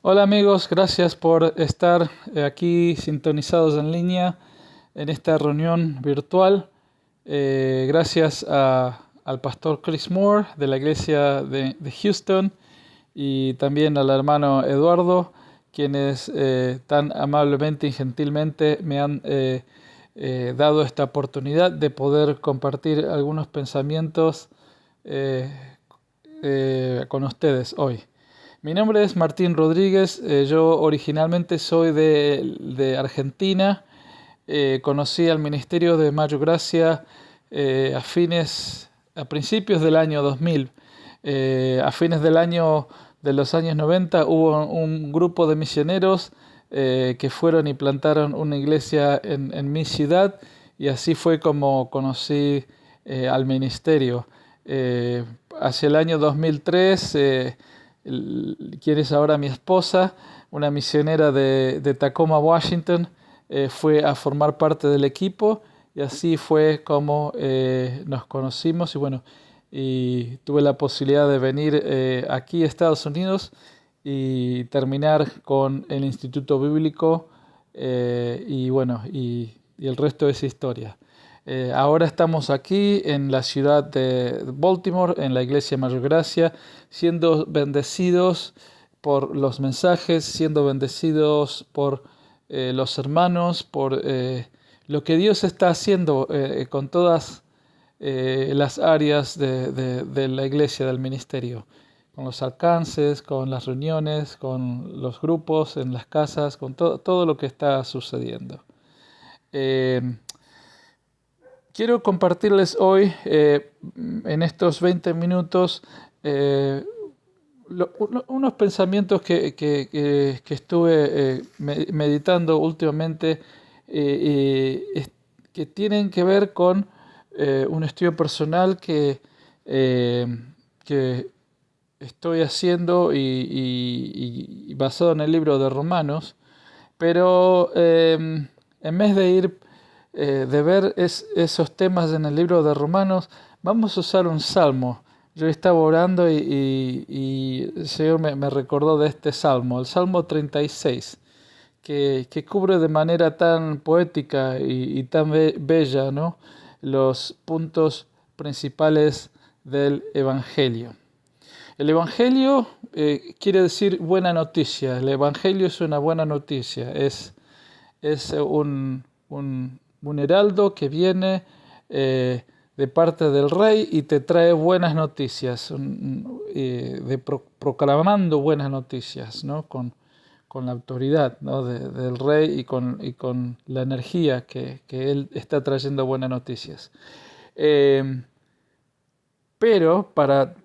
Hola amigos, gracias por estar aquí sintonizados en línea en esta reunión virtual. Gracias al pastor Chris Moore de la iglesia de Houston y también al hermano Eduardo, quienes tan amablemente y gentilmente me han dado esta oportunidad de poder compartir algunos pensamientos eh, con ustedes hoy. Mi nombre es Martín Rodríguez, yo originalmente soy de Argentina. Conocí al Ministerio de Mayo Gracia a principios del año 2000. A fines de los años 90 hubo un grupo de misioneros que fueron y plantaron una iglesia en mi ciudad, y así fue como conocí al ministerio. Eh, Hacia el año 2003, quien es ahora mi esposa, una misionera de Tacoma, Washington, fue a formar parte del equipo, y así fue como nos conocimos. Y bueno, y tuve la posibilidad de venir aquí a Estados Unidos y terminar con el Instituto Bíblico, y bueno, y el resto es historia. Ahora estamos aquí en la ciudad de Baltimore, en la Iglesia Mayor Gracia, siendo bendecidos por los mensajes, siendo bendecidos por los hermanos, por lo que Dios está haciendo con todas las áreas de la iglesia, del ministerio, con los alcances, con las reuniones, con los grupos en las casas, con todo lo que está sucediendo. Eh, Quiero compartirles hoy, en estos 20 minutos, eh, unos pensamientos que estuve meditando últimamente, que tienen que ver con un estudio personal eh, que estoy haciendo y basado en el libro de Romanos. Pero en vez de ver esos temas en el libro de Romanos, vamos a usar un salmo. Yo estaba orando y el Señor me recordó de este salmo, el Salmo 36, que cubre de manera tan poética y tan bella, ¿no?, los puntos principales del Evangelio. El Evangelio quiere decir buena noticia. El Evangelio es una buena noticia. Es un heraldo que viene de parte del rey y te trae buenas noticias, proclamando buenas noticias, ¿no?, con la autoridad, ¿no?, del rey, y con la energía que él está trayendo buenas noticias. Eh, pero para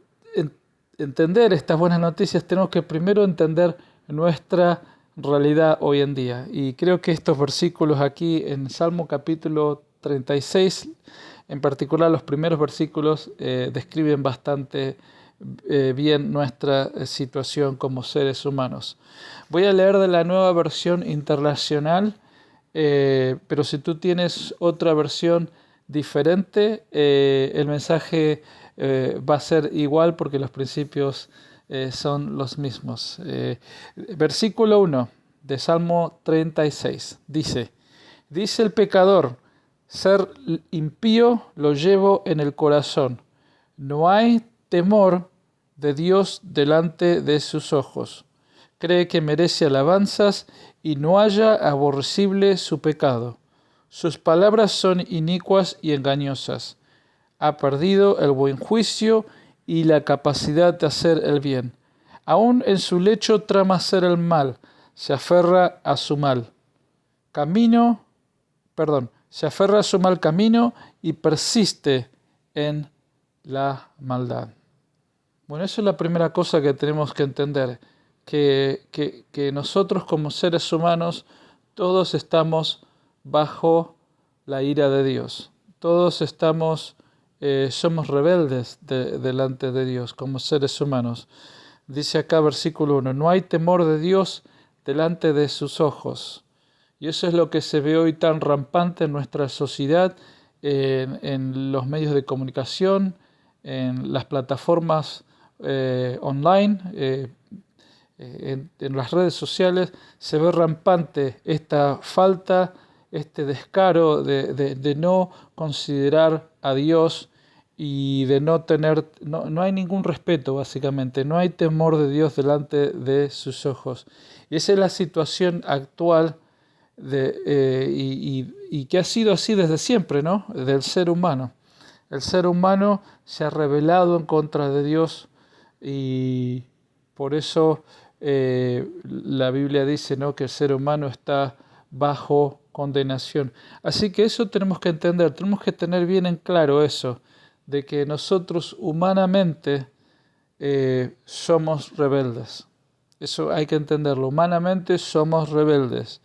entender estas buenas noticias tenemos que primero entender nuestra realidad hoy en día. Y creo que estos versículos aquí en Salmo capítulo 36, en particular los primeros versículos, describen bastante bien nuestra situación como seres humanos. Voy a leer de la Nueva Versión Internacional, pero si tú tienes otra versión diferente, el mensaje va a ser igual, porque los principios son los mismos. Versículo 1 de Salmo 36 dice el pecador: ser impío lo llevo en el corazón. No hay temor de Dios delante de sus ojos. Cree que merece alabanzas y no halla aborrecible su pecado. Sus palabras son inicuas y engañosas. Ha perdido el buen juicio y la capacidad de hacer el bien. Aún en su lecho trama hacer el mal, se aferra a su mal camino, se aferra a su mal camino y persiste en la maldad. Bueno, eso es la primera cosa que tenemos que entender, que nosotros como seres humanos, todos estamos bajo la ira de Dios. Todos somos rebeldes delante de Dios como seres humanos. Dice acá versículo 1, no hay temor de Dios delante de sus ojos. Y eso es lo que se ve hoy tan rampante en nuestra sociedad, en los medios de comunicación, en las plataformas online, En las redes sociales se ve rampante esta falta, este descaro de no considerar a Dios y de no tener, no hay ningún respeto básicamente, no hay temor de Dios delante de sus ojos. Y esa es la situación actual y que ha sido así desde siempre, ¿no? Del ser humano. El ser humano se ha rebelado en contra de Dios y por eso la Biblia dice, ¿no?, que el ser humano está bajo condenación. Así que eso tenemos que entender, tenemos que tener bien en claro eso, de que nosotros humanamente somos rebeldes. Eso hay que entenderlo. Humanamente somos rebeldes.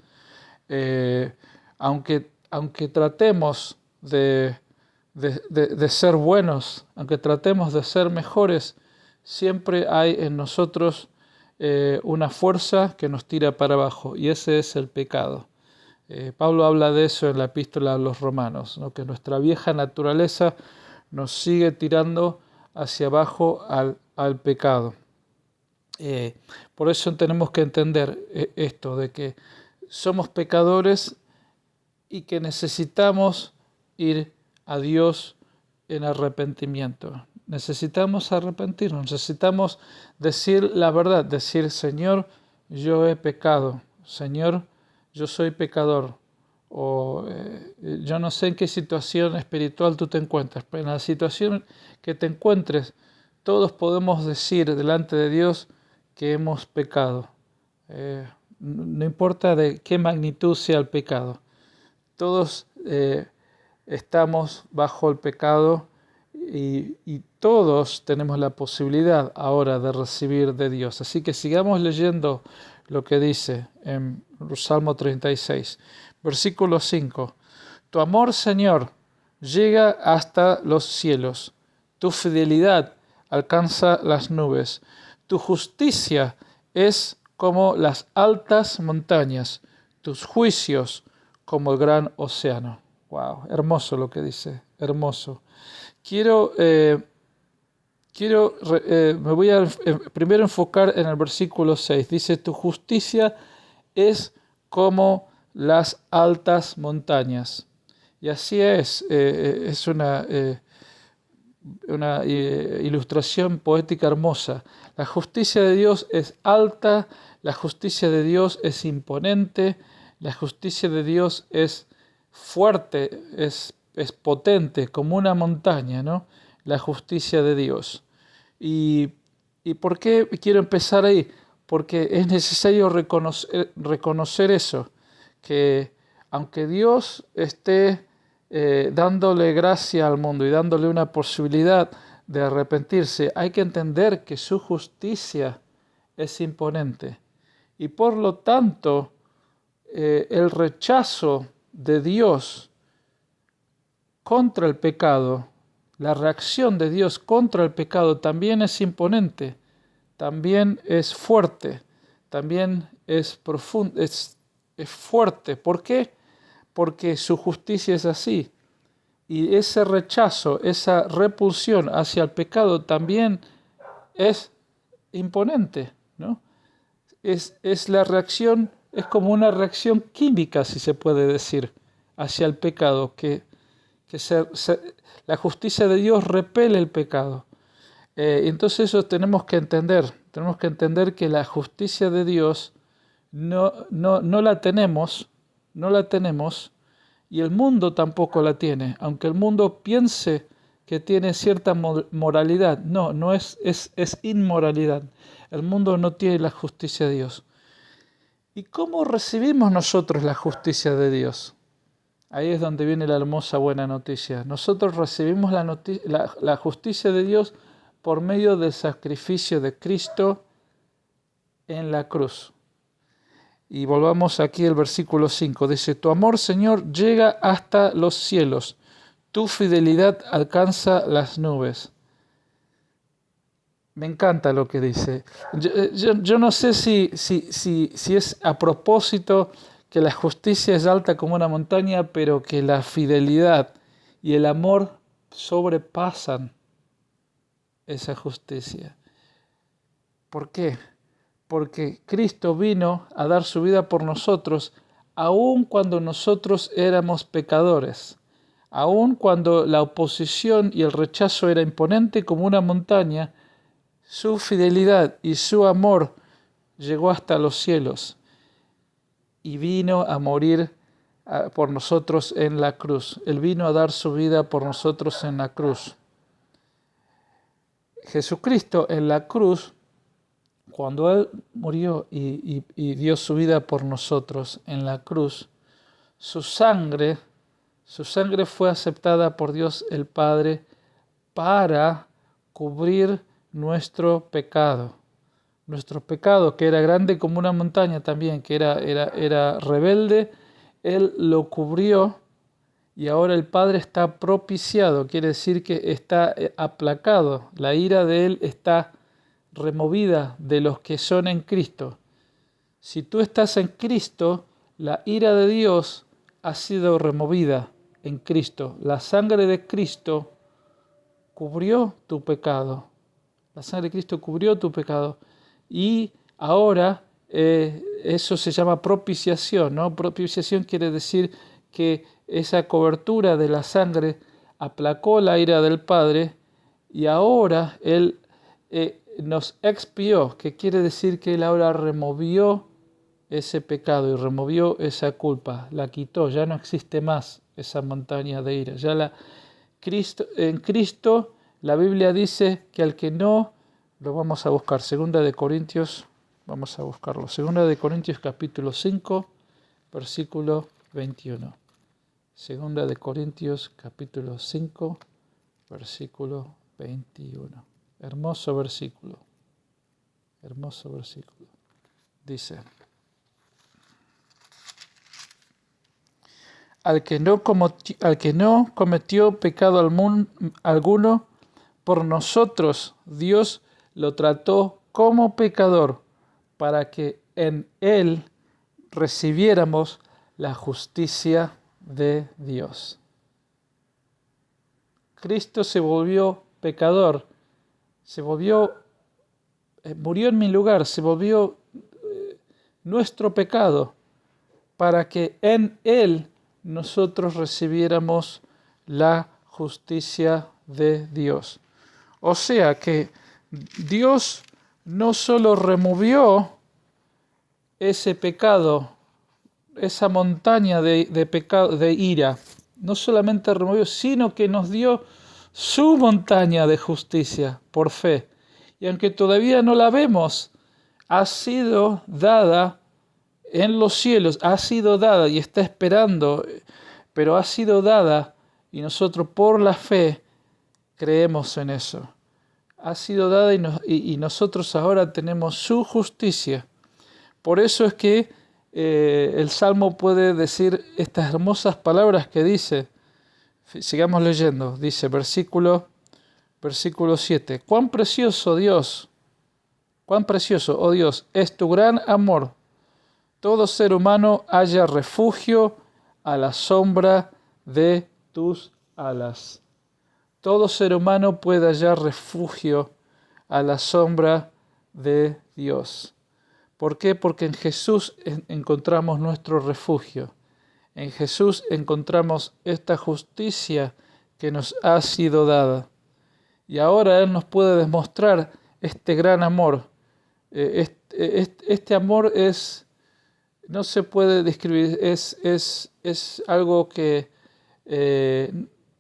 Eh, aunque tratemos de ser buenos, aunque tratemos de ser mejores, siempre hay en nosotros una fuerza que nos tira para abajo, y ese es el pecado. Pablo habla de eso en la epístola a los Romanos, ¿no?, que nuestra vieja naturaleza nos sigue tirando hacia abajo al pecado. Por eso tenemos que entender esto, de que somos pecadores y que necesitamos ir a Dios en arrepentimiento. Necesitamos arrepentirnos, necesitamos decir la verdad, decir, Señor, yo he pecado, Señor, yo soy pecador, o yo no sé en qué situación espiritual tú te encuentras, pero en la situación que te encuentres, todos podemos decir delante de Dios que hemos pecado. No importa de qué magnitud sea el pecado. Todos estamos bajo el pecado y todos tenemos la posibilidad ahora de recibir de Dios. Así que sigamos leyendo lo que dice en Salmo 36, versículo 5. Tu amor, Señor, llega hasta los cielos. Tu fidelidad alcanza las nubes. Tu justicia es como las altas montañas. Tus juicios como el gran océano. Wow, hermoso lo que dice, hermoso. Me voy a primero enfocar en el versículo 6. Dice, tu justicia es como las altas montañas. Y así es una ilustración poética hermosa. La justicia de Dios es alta, la justicia de Dios es imponente, la justicia de Dios es fuerte, es potente, como una montaña, ¿no? La justicia de Dios. ¿Y por qué quiero empezar ahí? Porque es necesario reconocer eso, que aunque Dios esté dándole gracia al mundo y dándole una posibilidad de arrepentirse, hay que entender que su justicia es imponente. Y por lo tanto, el rechazo de Dios contra el pecado, la reacción de Dios contra el pecado también es imponente, también es fuerte, también es profundo, es fuerte. ¿Por qué? Porque su justicia es así. Y ese rechazo, esa repulsión hacia el pecado también es imponente, ¿no? Es la reacción, es como una reacción química, si se puede decir, hacia el pecado, que la justicia de Dios repele el pecado. Entonces eso tenemos que entender que la justicia de Dios no la tenemos, y el mundo tampoco la tiene, aunque el mundo piense que tiene cierta moralidad. No es inmoralidad. El mundo no tiene la justicia de Dios. ¿Y cómo recibimos nosotros la justicia de Dios? Ahí es donde viene la hermosa buena noticia. Nosotros recibimos la justicia de Dios por medio del sacrificio de Cristo en la cruz. Y volvamos aquí al versículo 5. Dice, tu amor, Señor, llega hasta los cielos. Tu fidelidad alcanza las nubes. Me encanta lo que dice. Yo no sé si es a propósito que la justicia es alta como una montaña, pero que la fidelidad y el amor sobrepasan esa justicia. ¿Por qué? porque Cristo vino a dar su vida por nosotros, aun cuando nosotros éramos pecadores, aun cuando la oposición y el rechazo era imponente como una montaña. Su fidelidad y su amor llegó hasta los cielos y vino a morir por nosotros en la cruz. Él vino a dar su vida por nosotros en la cruz. Jesucristo en la cruz, cuando Él murió y dio su vida por nosotros en la cruz, su sangre fue aceptada por Dios el Padre para cubrir nuestro pecado. Nuestro pecado, que era grande como una montaña también, que era rebelde, Él lo cubrió y ahora el Padre está propiciado, quiere decir que está aplacado, la ira de Él está removida de los que son en Cristo. Si tú estás en Cristo, la ira de Dios ha sido removida en Cristo. La sangre de Cristo cubrió tu pecado. La sangre de Cristo cubrió tu pecado. Y ahora eso se llama propiciación, ¿no? Propiciación quiere decir que esa cobertura de la sangre aplacó la ira del Padre y ahora Él nos expió, que quiere decir que Él ahora removió ese pecado y removió esa culpa, la quitó, ya no existe más esa montaña de ira. En Cristo la Biblia dice que al que no, lo vamos a buscar, 2 Corintios, vamos a buscarlo, 2 Corintios capítulo 5, versículo 21. 2 Corintios capítulo 5, versículo 21. Hermoso versículo. Hermoso versículo. Dice: al que no cometió pecado alguno, por nosotros Dios lo trató como pecador, para que en Él recibiéramos la justicia de Dios. Cristo se volvió pecador, murió en mi lugar, se volvió nuestro pecado, para que en Él nosotros recibiéramos la justicia de Dios. O sea que Dios no solo removió ese pecado, esa montaña de pecado, de ira, no solamente removió, sino que nos dio su montaña de justicia por fe. Y aunque todavía no la vemos, ha sido dada en los cielos, ha sido dada y está esperando, pero ha sido dada y nosotros por la fe creemos en eso. Ha sido dada y nosotros ahora tenemos su justicia. Por eso es que el Salmo puede decir estas hermosas palabras que dice. Sigamos leyendo. Dice, versículo 7. Cuán precioso, oh Dios, es tu gran amor. Todo ser humano halla refugio a la sombra de tus alas. Todo ser humano puede hallar refugio a la sombra de Dios. ¿Por qué? Porque en Jesús encontramos nuestro refugio. En Jesús encontramos esta justicia que nos ha sido dada. Y ahora Él nos puede demostrar este gran amor. Este amor no se puede describir, es algo que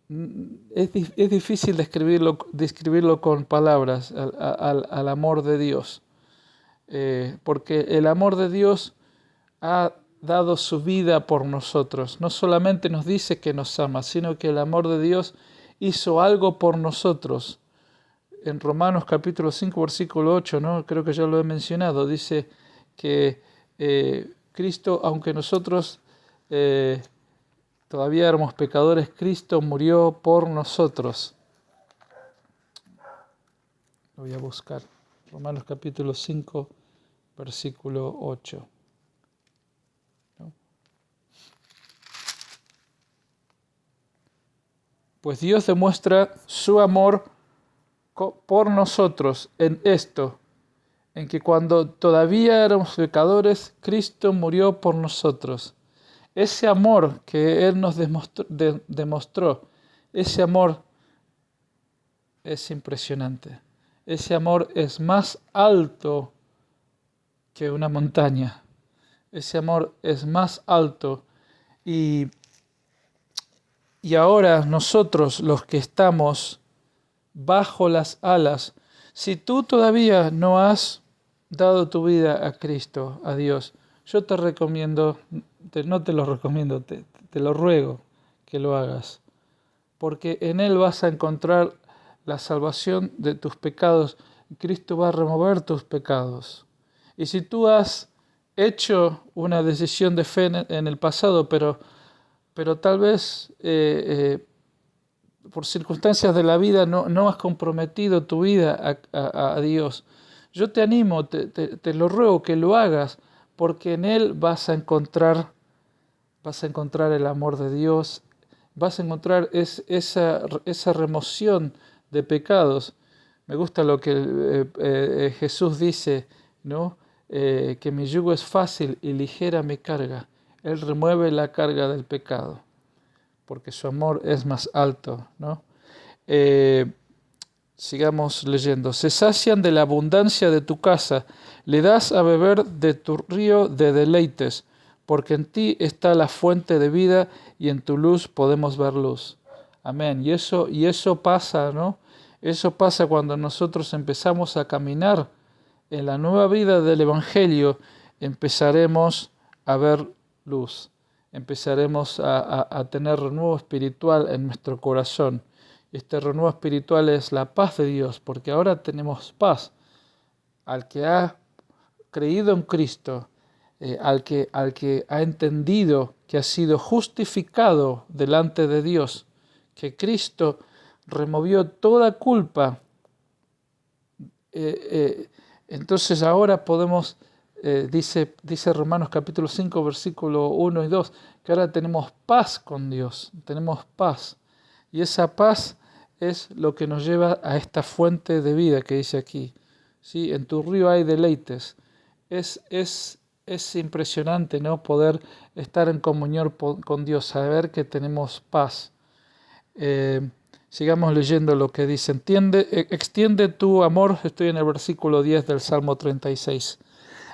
es difícil describirlo con palabras, al amor de Dios. Porque el amor de Dios ha dado su vida por nosotros. No solamente nos dice que nos ama, sino que el amor de Dios hizo algo por nosotros. En Romanos capítulo 5, versículo 8, ¿no? Creo que ya lo he mencionado, dice que Cristo, aunque nosotros todavía éramos pecadores, Cristo murió por nosotros. Lo voy a buscar. Romanos capítulo 5, versículo 8. ¿No? Pues Dios demuestra su amor por nosotros en esto, en que cuando todavía éramos pecadores, Cristo murió por nosotros. Ese amor que Él nos demostró, ese amor es impresionante. Ese amor es más alto que una montaña. Ese amor es más alto. Y ahora nosotros, los que estamos bajo las alas, si tú todavía no has dado tu vida a Cristo, a Dios, yo te recomiendo, no te lo recomiendo, te lo ruego que lo hagas, porque en Él vas a encontrar la salvación de tus pecados. Cristo va a remover tus pecados. Y si tú has hecho una decisión de fe en el pasado, pero tal vez por circunstancias de la vida no has comprometido tu vida a Dios, yo te animo, te lo ruego que lo hagas, porque en Él vas a encontrar el amor de Dios, vas a encontrar esa remoción de pecados. Me gusta lo que Jesús dice, ¿no? Que mi yugo es fácil y ligera mi carga. Él remueve la carga del pecado, porque su amor es más alto, ¿no? Sigamos leyendo. Se sacian de la abundancia de tu casa, le das a beber de tu río de deleites, porque en ti está la fuente de vida y en tu luz podemos ver luz. Amén. Y eso pasa, ¿no? Eso pasa cuando nosotros empezamos a caminar en la nueva vida del Evangelio, empezaremos a ver luz, empezaremos a tener renuevo espiritual en nuestro corazón. Este renuevo espiritual es la paz de Dios, porque ahora tenemos paz. Al que ha creído en Cristo, al que ha entendido que ha sido justificado delante de Dios, que Cristo removió toda culpa, entonces ahora podemos, dice Romanos capítulo 5, versículo 1 y 2, que ahora tenemos paz con Dios, tenemos paz. Y esa paz es lo que nos lleva a esta fuente de vida que dice aquí. ¿Sí? En tu río hay deleites. Es impresionante, ¿no? Poder estar en comunión con Dios, saber que tenemos paz. Sigamos leyendo lo que dice. Extiende tu amor, estoy en el versículo 10 del Salmo 36.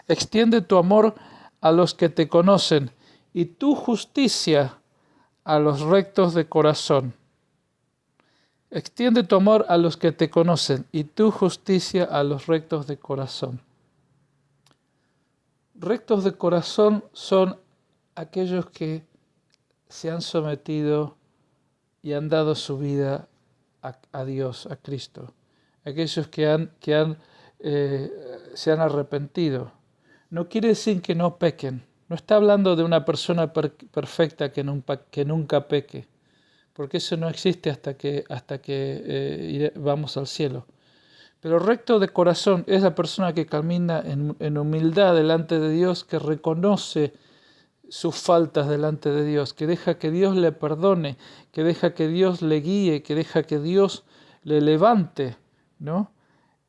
Extiende tu amor a los que te conocen y tu justicia a los rectos de corazón. Extiende tu amor a los que te conocen y tu justicia a los rectos de corazón. Rectos de corazón son aquellos que se han sometido y han dado su vida a Dios, a Cristo. Aquellos que se han arrepentido. No quiere decir que no pequen. No está hablando de una persona perfecta que nunca peque, porque eso no existe hasta que vamos al cielo. Pero recto de corazón es la persona que camina en humildad delante de Dios, que reconoce sus faltas delante de Dios, que deja que Dios le perdone, que deja que Dios le guíe, que deja que Dios le levante, ¿no?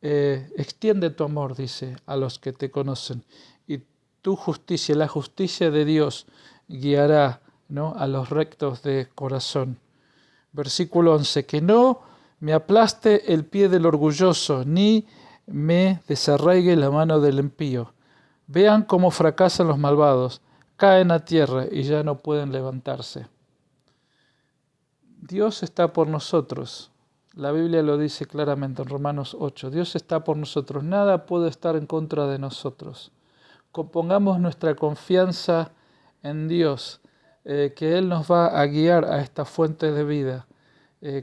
Extiende tu amor, dice, a los que te conocen, y tu justicia, la justicia de Dios, guiará, ¿no?, a los rectos de corazón. Versículo 11, que no me aplaste el pie del orgulloso, ni me desarraigue la mano del impío. Vean cómo fracasan los malvados, caen a tierra y ya no pueden levantarse. Dios está por nosotros. La Biblia lo dice claramente en Romanos 8. Dios está por nosotros. Nada puede estar en contra de nosotros. Pongamos nuestra confianza en Dios, que Él nos va a guiar a esta fuente de vida.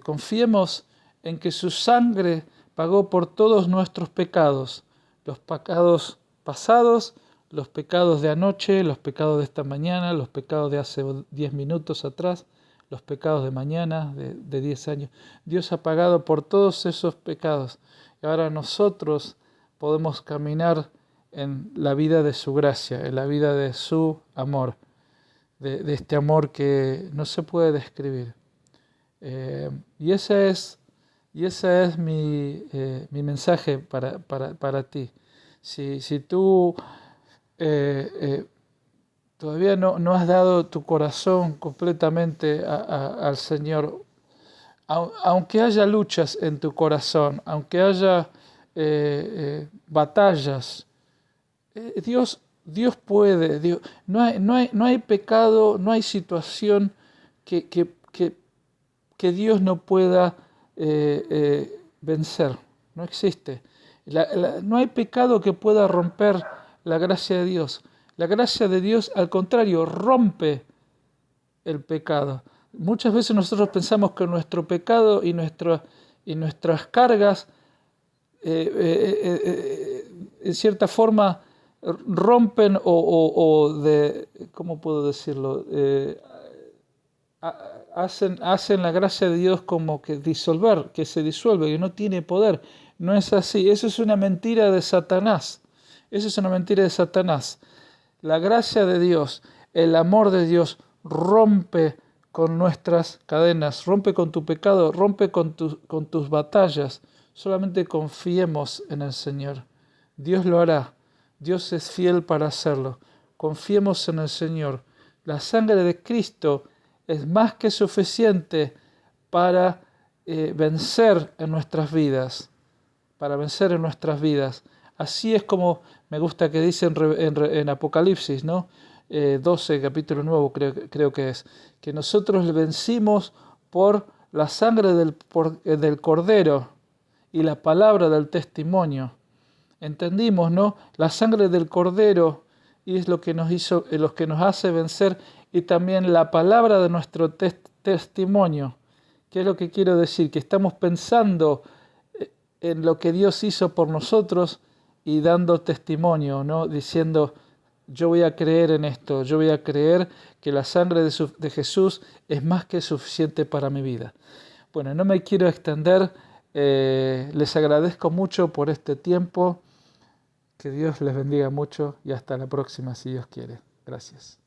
Confiemos en que su sangre pagó por todos nuestros pecados, los pecados pasados, los pecados de anoche, los pecados de esta mañana, los pecados de hace 10 minutos atrás, los pecados de mañana, de 10 años. Dios ha pagado por todos esos pecados. Y ahora nosotros podemos caminar en la vida de su gracia, en la vida de su amor, de este amor que no se puede describir. Y ese es mi mensaje para ti. Si tú todavía no has dado tu corazón completamente al Señor, aunque haya luchas en tu corazón, aunque haya batallas, Dios puede, no hay pecado, no hay situación que Dios no pueda vencer, no existe. No hay pecado que pueda romper la gracia de Dios. La gracia de Dios, al contrario, rompe el pecado. Muchas veces nosotros pensamos que nuestro pecado y nuestras cargas, en cierta forma, rompen ¿cómo puedo decirlo? Hacen la gracia de Dios como que que se disuelve, que no tiene poder. No es así. Eso es una mentira de Satanás. Eso es una mentira de Satanás. La gracia de Dios, el amor de Dios rompe con nuestras cadenas, rompe con tu pecado, rompe con tus batallas. Solamente confiemos en el Señor. Dios lo hará. Dios es fiel para hacerlo. Confiemos en el Señor. La sangre de Cristo es más que suficiente para vencer en nuestras vidas. Para vencer en nuestras vidas. Así es como me gusta que dice en Apocalipsis, ¿no? 12, capítulo nuevo, creo que es, que nosotros le vencimos por la sangre del Cordero y la palabra del testimonio. Entendimos, ¿no? La sangre del Cordero y es lo que nos hace vencer, y también la palabra de nuestro testimonio. ¿Qué es lo que quiero decir? Que estamos pensando en lo que Dios hizo por nosotros y dando testimonio, ¿no? Diciendo, yo voy a creer en esto, yo voy a creer que la sangre de Jesús es más que suficiente para mi vida. Bueno, no me quiero extender, les agradezco mucho por este tiempo, que Dios les bendiga mucho y hasta la próxima si Dios quiere. Gracias.